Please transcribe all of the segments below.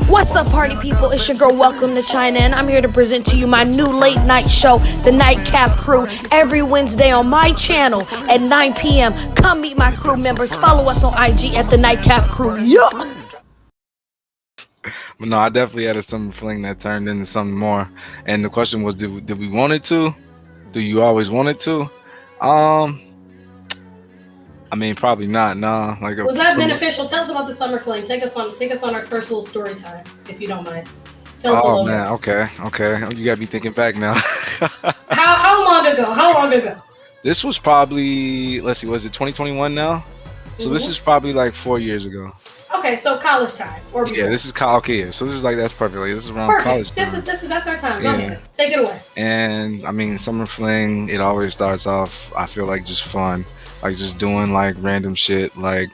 What's up, party people? It's your girl, Welcome to China, and I'm here to present to you my new late night show, The Nightcap Crew, every Wednesday on my channel at 9 p.m. Come meet my crew members. Follow us on IG at The Nightcap Crew. Yeah! But no, I definitely had a summer fling that turned into something more. And the question was, did we want it to? Do you always want it to? I mean, probably not. Nah. Like, was that beneficial? Tell us about the summer fling. Take us on our first little story time, if you don't mind. Tell us a little man, bit. Okay. You gotta be thinking back now. How long ago? This was probably, let's see, was it 2021 now? So this is probably like 4 years ago. Okay, so college time or before. Yeah, this is college. Okay, so this is like, that's perfect. Like, this is around college time. That's our time. Go ahead, take it away. And I mean, summer fling, it always starts off, I feel like, just fun, like just doing like random shit. Like,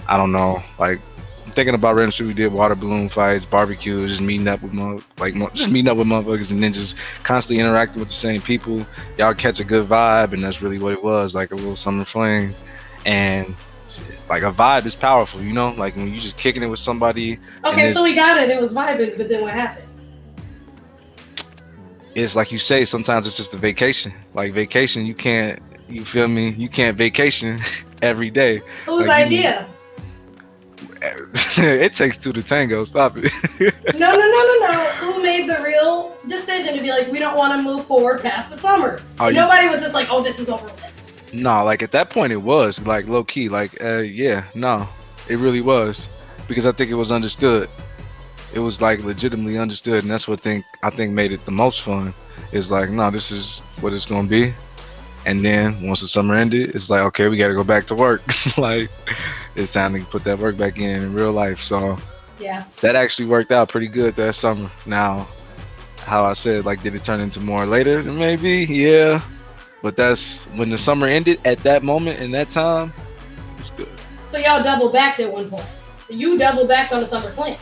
I don't know, like I'm thinking about random shit we did: water balloon fights, barbecues, just meeting up with motherfuckers, and then just constantly interacting with the same people. Y'all catch a good vibe, and that's really what it was, like a little summer fling. And like a vibe is powerful, you know, like when you just kicking it with somebody. Okay, so we got it. It was vibing, but then what happened? It's like you say, sometimes it's just a vacation. Like vacation, you can't, you feel me? You can't vacation every day. Whose like, idea? It takes two to tango. Stop it. No. Who made the real decision to be like, we don't want to move forward past the summer? Nobody was just like, oh, this is over with. No, like at that point it was like low key, like it really was, because I think it was understood. It was like legitimately understood, and that's what I think made it the most fun. It's like, no, this is what it's gonna be. And then once the summer ended, it's like, okay, we got to go back to work. Like it's time to put that work back in real life. So yeah, that actually worked out pretty good that summer. Now, how I said, like, did it turn into more later? Maybe, yeah. But that's when the summer ended. At that moment in that time, it was good. So y'all double backed at one point. You double backed on the summer fling.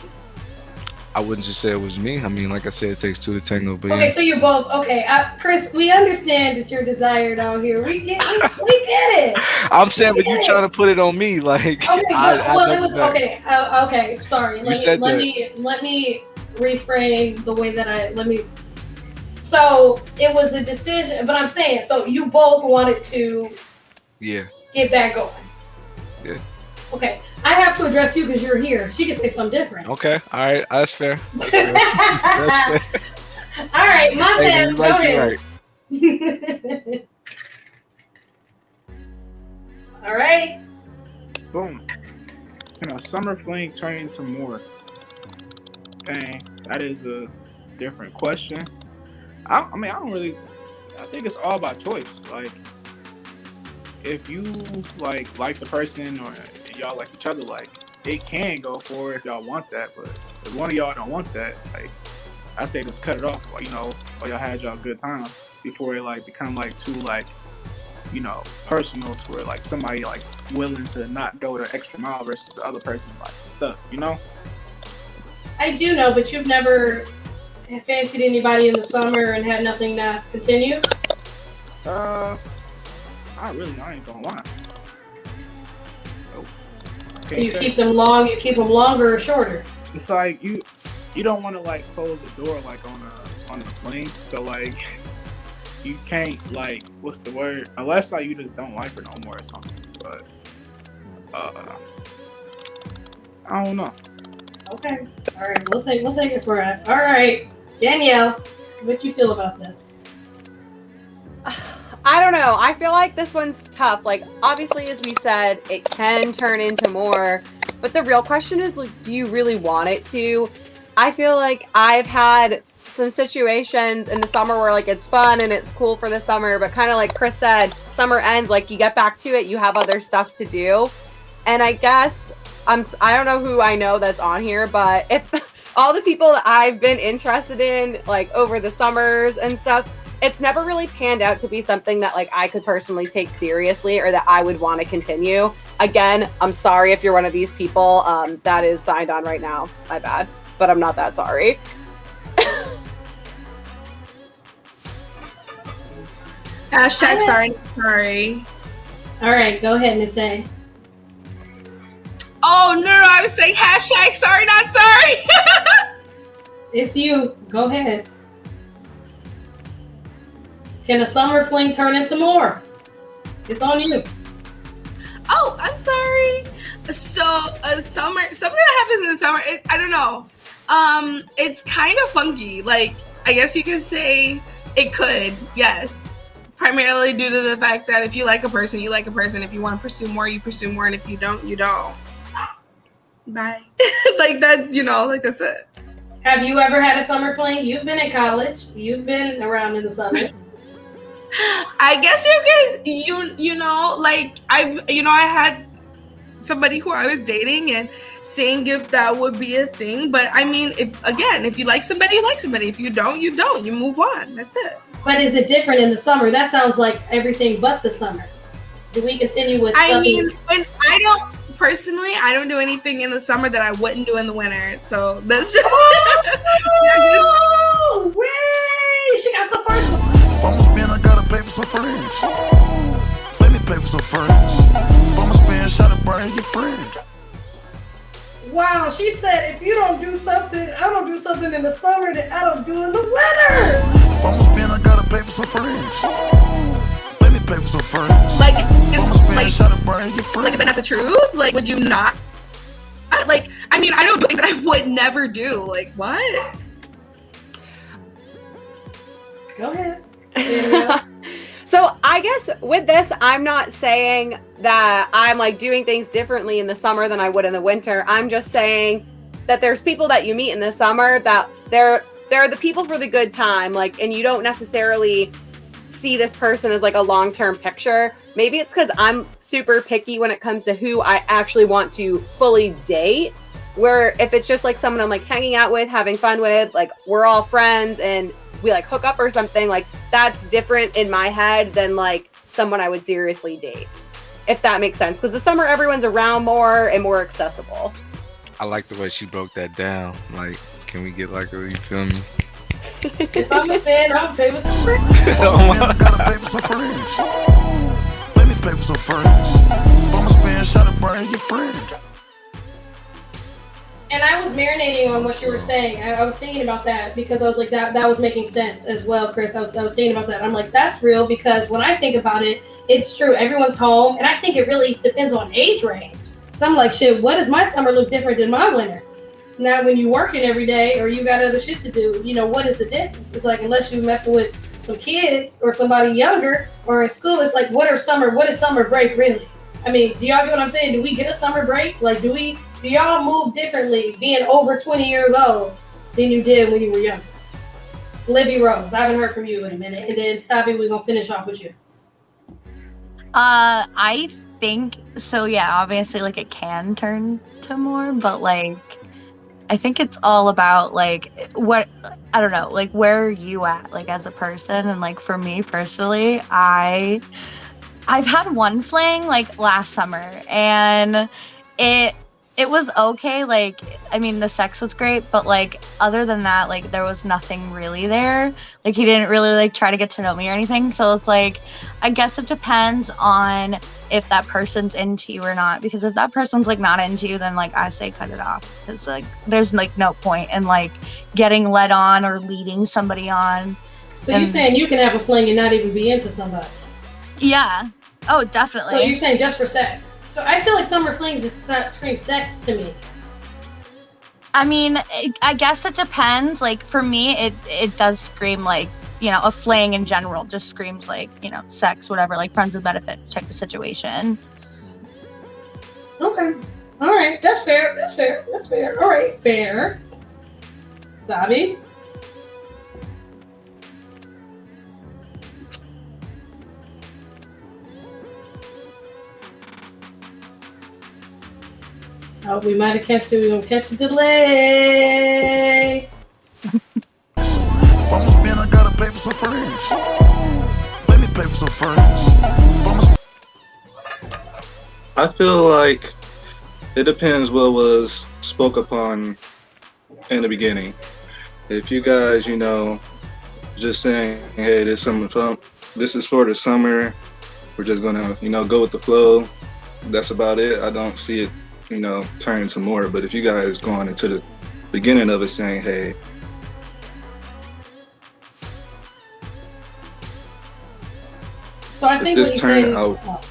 I wouldn't just say it was me. I mean, like I said, it takes two to tango. But okay, yeah. So you're both okay. Chris, we understand that you're desired out here. We get it. I'm saying, but you're trying to put it on me, like. Okay, it was okay. Okay, sorry. Let me reframe the way that So it was a decision, but I'm saying, so you both wanted to get back going. Yeah. Okay, I have to address you because you're here. She can say something different. Okay, all right, that's fair. That's fair. All right, Montez, go ahead. Right. All right. Boom. Summer fling turning into more. Dang, that is a different question. I think it's all about choice. Like, if you like the person or y'all like each other, like, it can go forward if y'all want that. But if one of y'all don't want that, like, I say just cut it off. While y'all had y'all good times before it like become like too like, personal, to where like somebody like willing to not go the extra mile versus the other person like stuff. I do know, but you've never fancied anybody in the summer and had nothing to continue? I ain't gonna lie. So you keep them longer or shorter? It's like you don't want to like close the door like on a fling. So like you can't like, what's the word? Unless like you just don't like her no more or something. But I don't know. Okay. All right. We'll take it for it. All right. Danielle, what you feel about this? I don't know. I feel like this one's tough. Like, obviously, as we said, it can turn into more. But the real question is, like, do you really want it to? I feel like I've had some situations in the summer where, like, it's fun and it's cool for the summer. But kind of like Chris said, summer ends, like, you get back to it, you have other stuff to do. And I guess I don't know who I know that's on here, but if all the people that I've been interested in, like, over the summers and stuff, it's never really panned out to be something that like I could personally take seriously or that I would want to continue. Again, I'm sorry if you're one of these people that is signed on right now. My bad, but I'm not that sorry. Hashtag sorry. All right, go ahead, Nate. Oh no, I was saying hashtag sorry, not sorry. It's you. Go ahead. Can a summer fling turn into more? It's on you. Oh, I'm sorry. So something that happens in the summer, I don't know. It's kind of funky. Like, I guess you could say it could, yes. Primarily due to the fact that if you like a person, you like a person. If you want to pursue more, you pursue more. And if you don't, you don't. Bye. Like, that's, like, that's it. Have you ever had a summer fling? You've been in college. You've been around in the summers. I guess I had somebody who I was dating and seeing if that would be a thing. But I mean, if you like somebody, you like somebody. If you don't, you don't. You move on. That's it. But is it different in the summer? That sounds like everything but the summer. Do we continue with I mean, when I don't do anything in the summer that I wouldn't do in the winter. So that's just oh, wait! She got the first one. If I'ma spend, I gotta pay for some friends. Let me pay for some friends. If I'ma spend, shot a burn your friend. Wow, she said if you don't do something, I don't do something in the summer that I don't do in the winter. If I'ma spend, I gotta pay for some friends. Let me pay for some friends. Like, shot a burn your friend. Like, is that not the truth? Like, would you not? Like, I mean, I don't do things that I would never do. Like, what? Go ahead. So I guess with this, I'm not saying that I'm like doing things differently in the summer than I would in the winter. I'm just saying that there's people that you meet in the summer that they're the people for the good time, like, and you don't necessarily see this person as like a long-term picture. Maybe it's because I'm super picky when it comes to who I actually want to fully date. Where if it's just like someone I'm like hanging out with, having fun with, like we're all friends and we like hook up or something, like that's different in my head than like someone I would seriously date, if that makes sense, because the summer everyone's around more and more accessible. I like the way she broke that down. Like, can we get like you feel me? If I'm a fan, I'll pay for some friends. I gotta pay for some friends. Let me pay for some friends. If I'ma spend, shot a burn your friend. And I was marinating on what you were saying. I was thinking about that because I was like, that was making sense as well, Chris. I was thinking about that. I'm like, that's real because when I think about it, it's true. Everyone's home. And I think it really depends on age range. So I'm like, shit, what does my summer look different than my winter? Now, when you working every day or you got other shit to do, what is the difference? It's like, unless you messing with some kids or somebody younger or in school, it's like, what is summer break really? I mean, do y'all get what I'm saying? Do we get a summer break? Like, do y'all move differently being over 20 years old than you did when you were younger? Livy Rose, I haven't heard from you in a minute. And then Sabi, we're going to finish off with you. I think, so yeah, obviously, like, it can turn to more, but, like, I think it's all about, like, what, I don't know, like, where are you at, like, as a person? And, like, for me personally, I've had one fling, like, last summer, and it was okay. Like, I mean, the sex was great, but like, other than that, like, there was nothing really there. Like, he didn't really like try to get to know me or anything. So it's like, I guess it depends on if that person's into you or not. Because if that person's like not into you, then like I say cut it off. Because like, there's like no point in like getting led on or leading somebody on. So you're saying you can have a fling and not even be into somebody? Yeah. Oh, definitely. So you're saying just for sex? So I feel like summer flings scream sex to me. I mean, I guess it depends. Like, for me, it does scream like, a fling in general just screams like, sex, whatever, like friends with benefits type of situation. Okay. All right. That's fair. All right. Fair. Sabi? Oh, we might have catched it. We're going to catch the delay. If I'ma spend, I gotta pay for some friends. Let me pay for some friends. I feel like it depends what was spoke upon in the beginning. If you guys, just saying, hey, this is for the summer, we're just gonna, go with the flow. That's about it. I don't see it, turning to more. But if you guys going into the beginning of it saying, hey, So I think this what he's turn saying. out.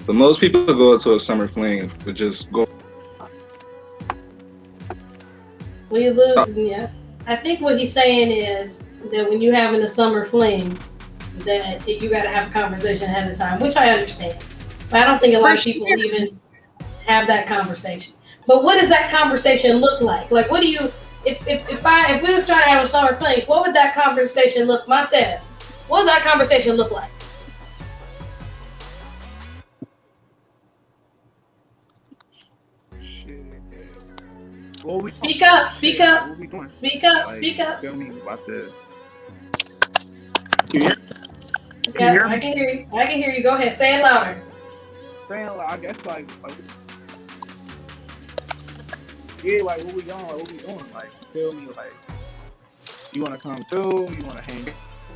But most people go into a summer fling with just go. We lose, yeah. I think what he's saying is that when you're having a summer fling, that you got to have a conversation ahead of time, which I understand. But I don't think a lot of people even have that conversation. But what does that conversation look like? Like, what do you, if we was trying to have a summer fling, what would that conversation look, Montez? What would that conversation look like? Speak up, speak up, speak up, speak up. Feel me about the. Yeah, I can hear you. I can hear you. Go ahead. Say it louder. Saying, like, I guess, like, yeah, like, what we doing? Like, what we doing? Like, feel me? Like, you want to come through? You want to hang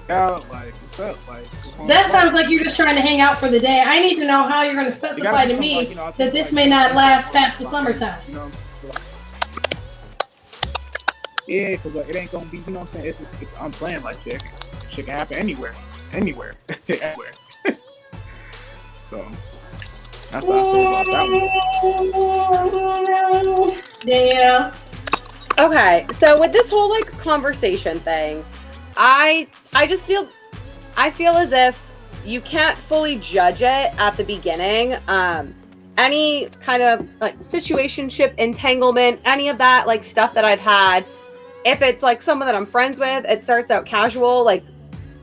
out? Like, what's up? Like, that sounds like you're just trying to hang out for the day. I need to know how you're going to specify to me like, that this may not last past the summertime. You know what I'm saying? Yeah, because like, it ain't going to be, you know what I'm saying? It's unplanned like that. Shit can happen anywhere. Anywhere. So, that's how I feel about that one. Yeah. Okay, so with this whole like conversation thing, I just feel as if you can't fully judge it at the beginning. Any kind of like situationship, entanglement, any of that like stuff that I've had, if it's like someone that I'm friends with, it starts out casual, like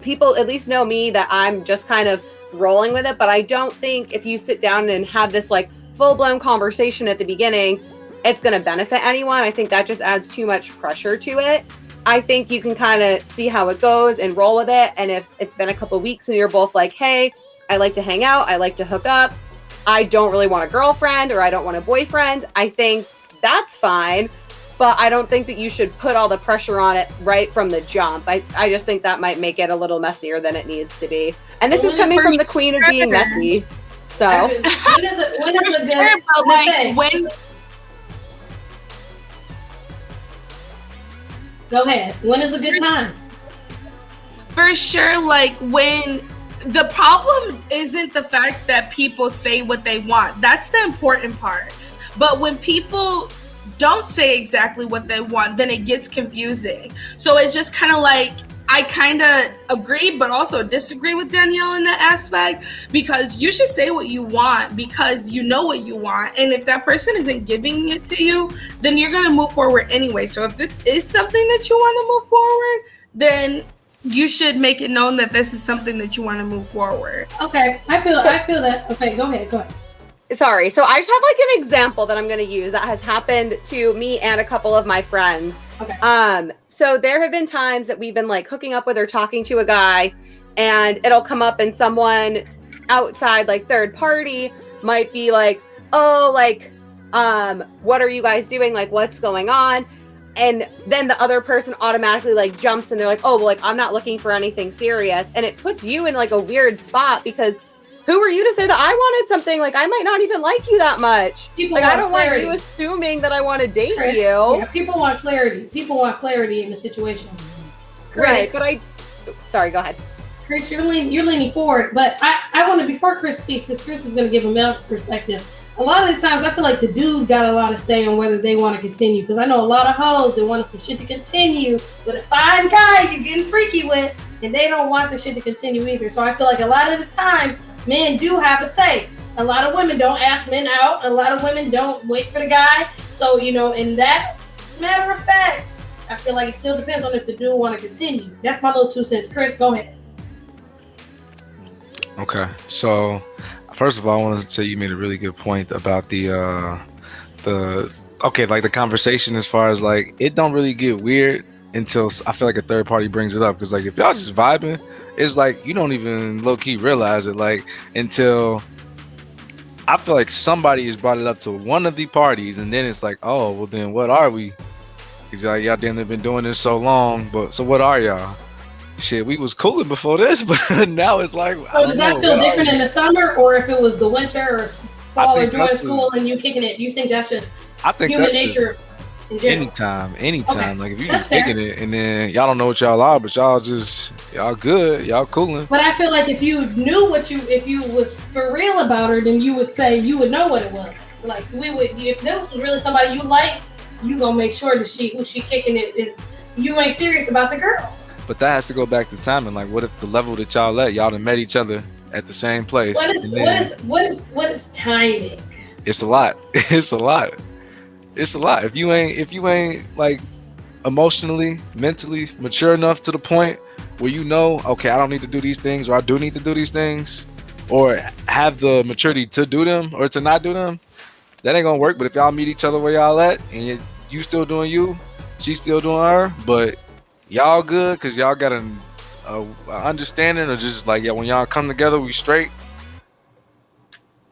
people at least know me that I'm just kind of rolling with it. But I don't think if you sit down and have this like full-blown conversation at the beginning, it's going to benefit anyone. I think that just adds too much pressure to it. I think you can kind of see how it goes and roll with it. And if it's been a couple weeks and you're both like, hey, I like to hang out, I like to hook up, I don't really want a girlfriend or I don't want a boyfriend, I think that's fine. But I don't think that you should put all the pressure on it right from the jump. I just think that might make it a little messier than it needs to be. And this is coming from the queen of being messy. So when is a good when go ahead. When is a good time? For sure, like when the problem isn't the fact that people say what they want. That's the important part. But when people don't say exactly what they want, then it gets confusing. So it's just kind of like, I kind of agree, but also disagree with Danielle in that aspect, because you should say what you want because you know what you want. And if that person isn't giving it to you, then you're going to move forward anyway. So if this is something that you want to move forward, then you should make it known that this is something that you want to move forward. Okay, I feel that. Okay, go ahead. Sorry. So I just have like an example that I'm going to use that has happened to me and a couple of my friends. Okay. So there have been times that we've been like hooking up with or talking to a guy, and it'll come up and someone outside, like third party, might be like, oh, like, what are you guys doing? Like, what's going on? And then the other person automatically like jumps and they're like, oh, well, like, I'm not looking for anything serious. And it puts you in like a weird spot because who are you to say that I wanted something? Like, I might not even like you that much. Like, I don't want you assuming that I want to date Chris, you. Yeah, people want clarity. People want clarity in the situation. Right, Chris, but sorry, go ahead. Chris, you're leaning forward, but I want to, before Chris speaks, because Chris is going to give a male perspective. A lot of the times, I feel like the dude got a lot to say on whether they want to continue, because I know a lot of hoes that wanted some shit to continue, but a fine guy you're getting freaky with, and they don't want the shit to continue either. So I feel like a lot of the times, men do have a say. A lot of women don't ask men out. A lot of women don't wait for the guy. So, you know, in that matter of fact, I feel like it still depends on if the dude want to continue. That's my little 2 cents. Chris, go ahead. Okay, so first of all, I wanted to say you made a really good point about the conversation as far as like it don't really get weird until I feel like a third party brings it up, because like if y'all just vibing, it's like you don't even low key realize it like until I feel like somebody has brought it up to one of the parties, and then it's like, oh well, then what are we? He's like, y'all damn been doing this so long, but so what are y'all? Shit, we was cooling before this, but now it's like. So does that feel different in the summer, or if it was the winter or fall or during school and you kicking it? You think that's just human nature? Anytime. Okay. Like if you That's just kicking it and then y'all don't know what y'all are, but y'all good, y'all cooling. But I feel like if you knew if you was for real about her, then you would say you would know what it was. Like if there was really somebody you liked, you gonna make sure that who she kicking it is. You ain't serious about the girl. But that has to go back to timing. Like, what if the level that y'all done met each other at the same place? What is timing? It's a lot. It's a lot. It's a lot. If you ain't like emotionally, mentally mature enough to the point where you know, okay, I don't need to do these things, or I do need to do these things, or have the maturity to do them or to not do them, that ain't gonna work. But if y'all meet each other where y'all at, and you still doing you, she's still doing her, but y'all good because y'all got an understanding, or just like, yeah, when y'all come together, we straight.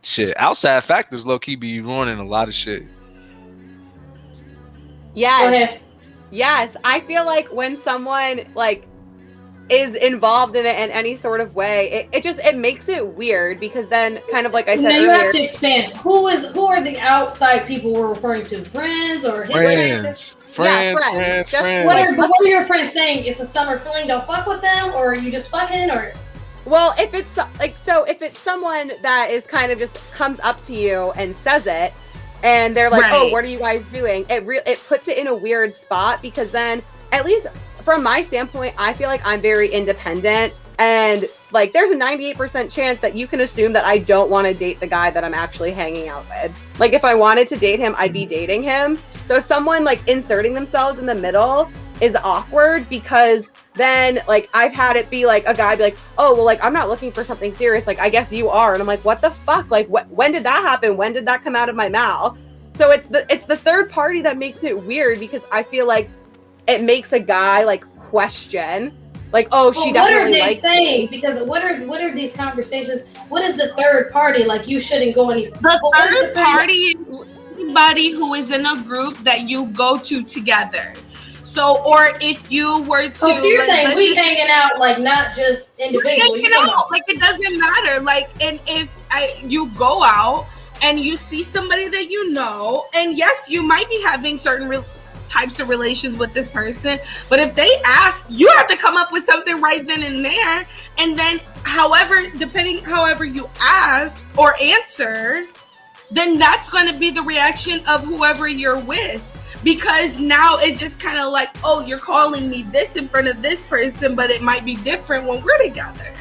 Shit, outside factors low key be ruining a lot of shit. Yes. Yes. I feel like when someone like is involved in it in any sort of way, it makes it weird, because then kind of like I said now earlier, you have to expand. Who are the outside people we're referring to? Friends or his friends? Friends. What are your friends saying? It's a summer fling, don't fuck with them, or are you just fucking, or? Well, if it's like, so if it's someone that is kind of just comes up to you and says it, and they're like, oh, what are you guys doing? It puts it in a weird spot, because then, at least from my standpoint, I feel like I'm very independent, and like there's a 98% chance that you can assume that I don't want to date the guy that I'm actually hanging out with. Like if I wanted to date him, I'd be dating him. So someone like inserting themselves in the middle is awkward, because then like I've had it be like a guy be like, oh, well, like I'm not looking for something serious, like I guess you are, and I'm like, what the fuck, like when did that happen, when did that come out of my mouth? So it's the third party that makes it weird, because I feel like it makes a guy like question, like, oh, she definitely likes what are they saying? Because what are these conversations? What is the third party? Like you shouldn't go any. The third party is anybody who is in a group that you go to together. So, or if you were to, so you're saying we hanging out, like not just individually. You know, like it doesn't matter. Like, and if you go out and you see somebody that you know, and yes, you might be having certain types of relations with this person, but if they ask, you have to come up with something right then and there. And then, however you ask or answer, then that's going to be the reaction of whoever you're with. Because now it's just kind of like, oh, you're calling me this in front of this person, but it might be different when we're together.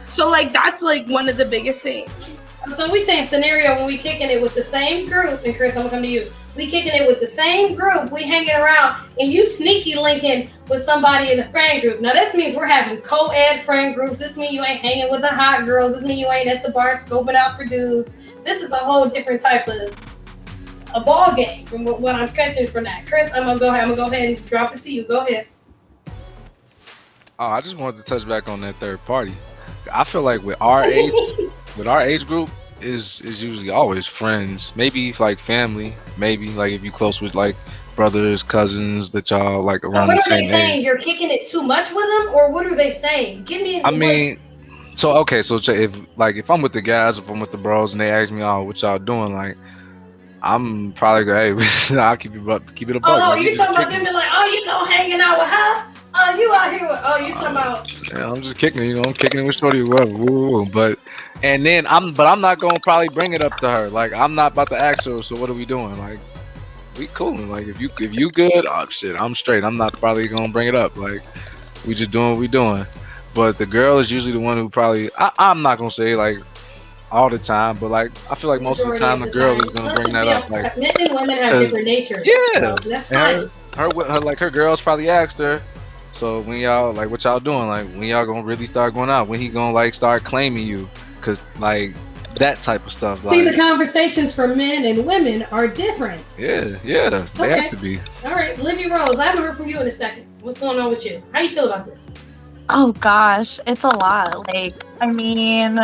So like that's like one of the biggest things. So we saying scenario when we kicking it with the same group, and Chris, I'm gonna come to you. We kicking it with the same group, we hanging around, and you sneaky linking with somebody in the friend group. Now this means we're having co-ed friend groups. This means you ain't hanging with the hot girls. This means you ain't at the bar scoping out for dudes. This is a whole different type of a ball game from what I'm catching from that. Chris, I'm gonna go ahead and drop it to you. Go ahead. Oh, I just wanted to touch back on that third party. I feel like with our age group is usually always friends, maybe like family, maybe like if you close with like brothers, cousins that y'all like around the same age. So what are they saying? You're kicking it too much with them, or what are they saying? Give me. I mean, so okay, so if I'm with the guys, if I'm with the bros, and they ask me, oh, what y'all doing, like. I'm probably going, hey, I'll keep it a buck. Oh, no, you talking about them being like, oh, hanging out with her? Oh, you out here with, you talking about. Yeah, I'm just kicking it, I'm kicking it with shorty or whatever. Woo, but I'm not going to probably bring it up to her. Like, I'm not about to ask her, so what are we doing? Like, we coolin'. Like, if you good, oh, shit, I'm straight. I'm not probably going to bring it up. Like, we just doing what we doing. But the girl is usually the one who probably, I'm not going to say, like, all the time, but like I feel like most of the time the girl is gonna bring that up. Like men and women have different natures. Yeah, so that's fine. Her girls probably asked her. So when y'all like, what y'all doing? Like when y'all gonna really start going out? When he gonna like start claiming you? Cause like that type of stuff. See, like, the conversations for men and women are different. Yeah, they have to be. All right, Livy Rose, I haven't heard from you in a second. What's going on with you? How do you feel about this? Oh gosh, it's a lot. Like, I mean.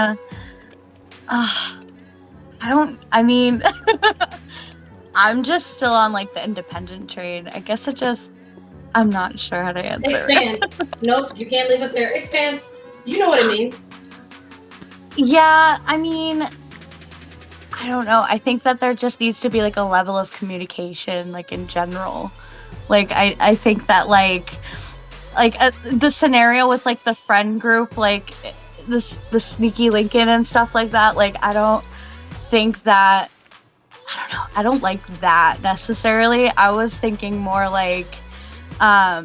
I'm just still on like the independent train. I guess I'm not sure how to answer. Expand. Nope, you can't leave us there. Expand. You know what it means. Yeah, I mean, I don't know. I think that there just needs to be like a level of communication, like in general. Like I think that like the scenario with like the friend group, like the sneaky Lincoln and stuff like that. Like I don't think that. I don't know. I don't like that necessarily. I was thinking more like a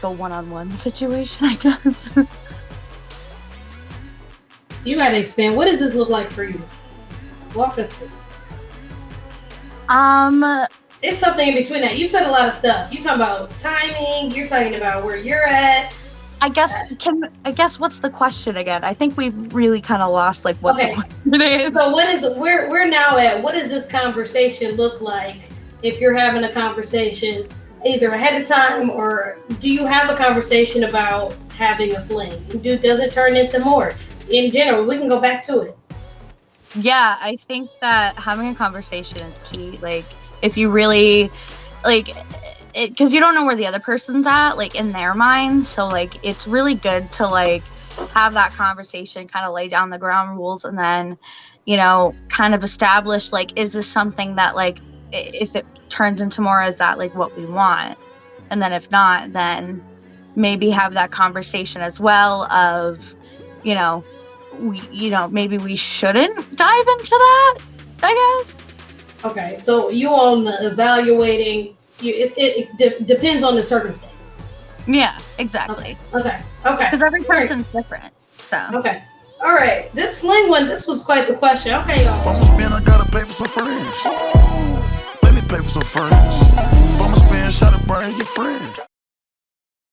one-on-one situation, I guess. You gotta expand. What does this look like for you? Walk us through. It's something in between that. You said a lot of stuff. You talking about timing. You're talking about where you're at. I guess what's the question again? I think we've really kind of lost like what the question is. So we're now at what does this conversation look like if you're having a conversation either ahead of time or do you have a conversation about having a fling? Does it turn into more? In general, we can go back to it. Yeah, I think that having a conversation is key. Like, if you really, like, because you don't know where the other person's at, like, in their mind. So, like, it's really good to, like, have that conversation, kind of lay down the ground rules, and then, you know, kind of establish, like, is this something that, like, if it turns into more, is that, like, what we want? And then if not, then maybe have that conversation as well of, you know, maybe we shouldn't dive into that, I guess. Okay, so you on the evaluating, it depends on the circumstance. Yeah, exactly. Okay. Because every person's different, so. Okay. All right, this fling one, this was quite the question. Okay, y'all. If I'ma spend, I gotta pay for some friends. Let me pay for some friends. If I'ma spend, shot to burn your friend.